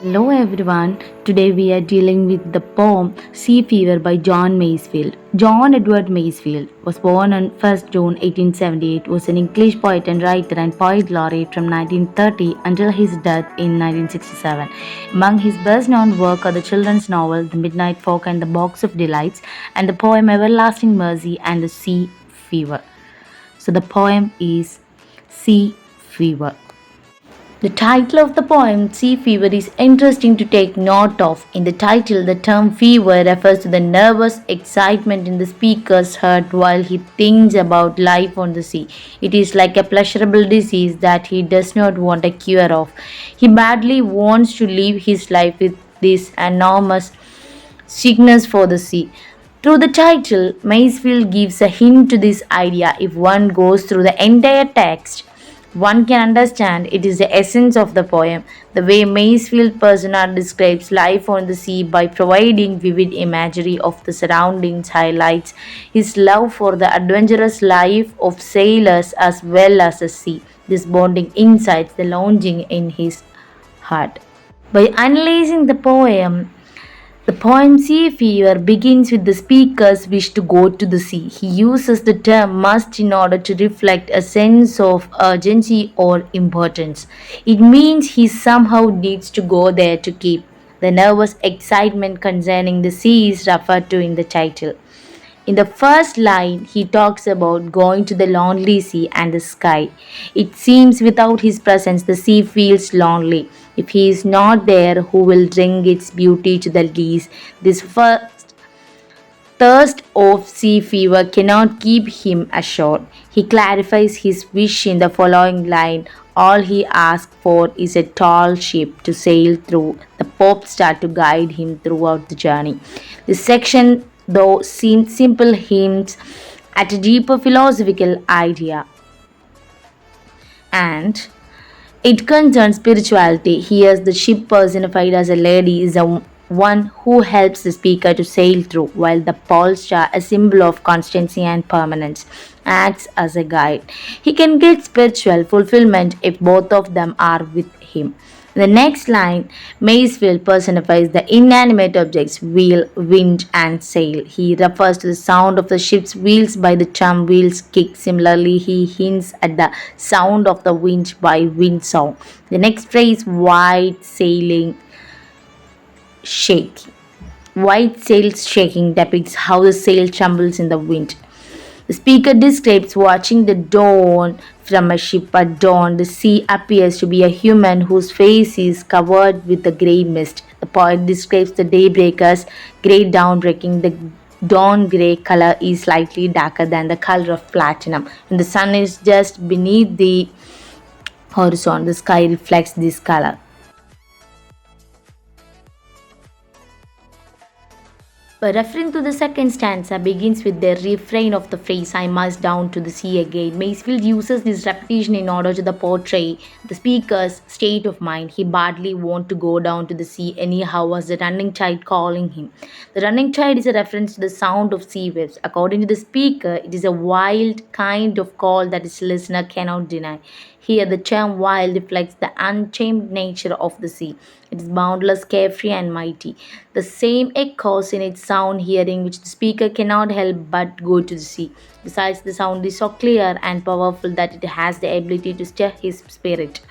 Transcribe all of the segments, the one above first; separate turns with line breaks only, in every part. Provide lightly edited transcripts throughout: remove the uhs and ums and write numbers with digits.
Hello everyone. Today we are dealing with the poem Sea Fever by Jhon Masefield. John Edward Masefield was born on 1st June 1878, was an English poet and writer and poet laureate from 1930 until his death in 1967. Among his best known work are the children's novel The Midnight Fog and the Box of Delights and the poem Everlasting Mercy and the Sea Fever. So the poem is Sea Fever. The title of the poem, Sea Fever, is interesting to take note of. In the title, the term fever refers to the nervous excitement in the speaker's heart while he thinks about life on the sea. It is like a pleasurable disease that he does not want a cure of. He badly wants to live his life with this enormous sickness for the sea. Through the title, Masefield gives a hint to this idea. If one goes through the entire text, one can understand it is the essence of the poem. The way Masefield persona describes life on the sea by providing vivid imagery of the surroundings highlights his love for the adventurous life of sailors as well as the sea. This bonding incites the longing in his heart. By analyzing the poem Sea Fever begins with the speaker's wish to go to the sea. He uses the term must in order to reflect a sense of urgency or importance. It means he somehow needs to go there to keep. The nervous excitement concerning the sea is referred to in the title. In the first line, he talks about going to the lonely sea and the sky. It seems without his presence, the sea feels lonely. If he is not there, who will bring its beauty to the least? This first thirst of sea fever cannot keep him ashore. He clarifies his wish in the following line. All he asks for is a tall ship to sail through, the pop star to guide him throughout the journey. This section, though, seems simple, hints at a deeper philosophical idea. And it concerns spirituality. Here, the ship personified as a lady is the one who helps the speaker to sail through, while the pole star, a symbol of constancy and permanence, acts as a guide. He can get spiritual fulfillment if both of them are with him. The next line, Masefield personifies the inanimate objects wheel, wind, and sail. He refers to the sound of the ship's wheels by the term wheels kick. Similarly, he hints at the sound of the wind by wind song. The next phrase, white sailing shaking. White sails shaking depicts how the sail trembles in the wind. The speaker describes watching the dawn from a ship at dawn. The sea appears to be a human whose face is covered with a grey mist. The poet describes the daybreak as grey dawn breaking. The dawn grey color is slightly darker than the color of platinum. When the sun is just beneath the horizon, the sky reflects this color. By referring to the second stanza begins with the refrain of the phrase I must down to the sea again. Masefield uses this repetition in order to portray the speaker's state of mind. He badly wants to go down to the sea anyhow as the running tide calling him. The running tide is a reference to the sound of sea waves. According to the speaker, it is a wild kind of call that his listener cannot deny. Here, the term wild reflects the untamed nature of the sea. It is boundless, carefree, and mighty. The same echoes in its sound hearing, which the speaker cannot help but go to the sea. Besides, the sound is so clear and powerful that it has the ability to stir his spirit.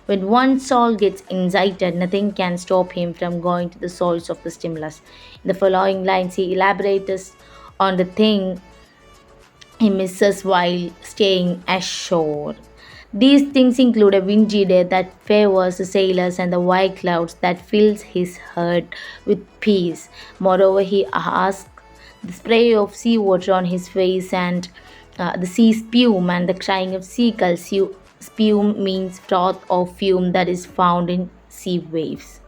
When one's soul gets incited, nothing can stop him from going to the source of the stimulus. In the following lines, he elaborates on the thing he misses while staying ashore. These things include a windy day that favors the sailors and the white clouds that fills his heart with peace. Moreover, he asks the spray of seawater on his face and the sea spume and the crying of seagulls. Spume means froth or fume that is found in sea waves.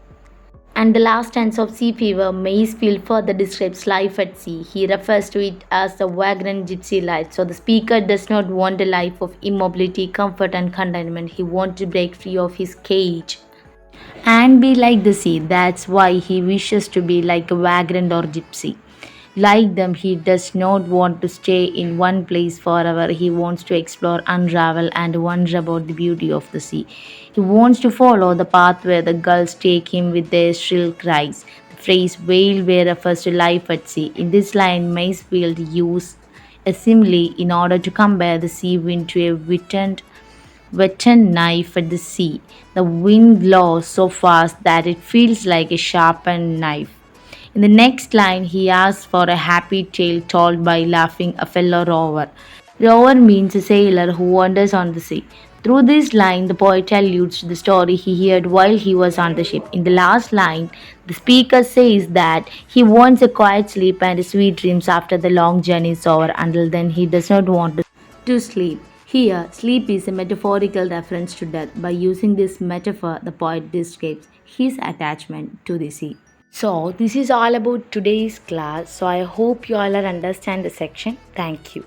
And the last stanza of Sea Fever, Masefield further describes life at sea. He refers to it as the vagrant gypsy life. So the speaker does not want a life of immobility, comfort, and contentment. He wants to break free of his cage and be like the sea. That's why he wishes to be like a vagrant or gypsy. Like them, he does not want to stay in one place forever. He wants to explore, unravel, and wonder about the beauty of the sea. He wants to follow the path where the gulls take him with their shrill cries. The phrase "whale were refers to life at sea." In this line, Masefield used a simile in order to compare the sea wind to a wetted knife at the sea. The wind blows so fast that it feels like a sharpened knife. In the next line, he asks for a happy tale told by laughing a fellow rover. Rover means a sailor who wanders on the sea. Through this line, the poet alludes to the story he heard while he was on the ship. In the last line, the speaker says that he wants a quiet sleep and sweet dreams after the long journey is over. Until then, he does not want to sleep. Here, sleep is a metaphorical reference to death. By using this metaphor, the poet describes his attachment to the sea. So, this is all about today's class. So, I hope you all are understand the section. Thank you.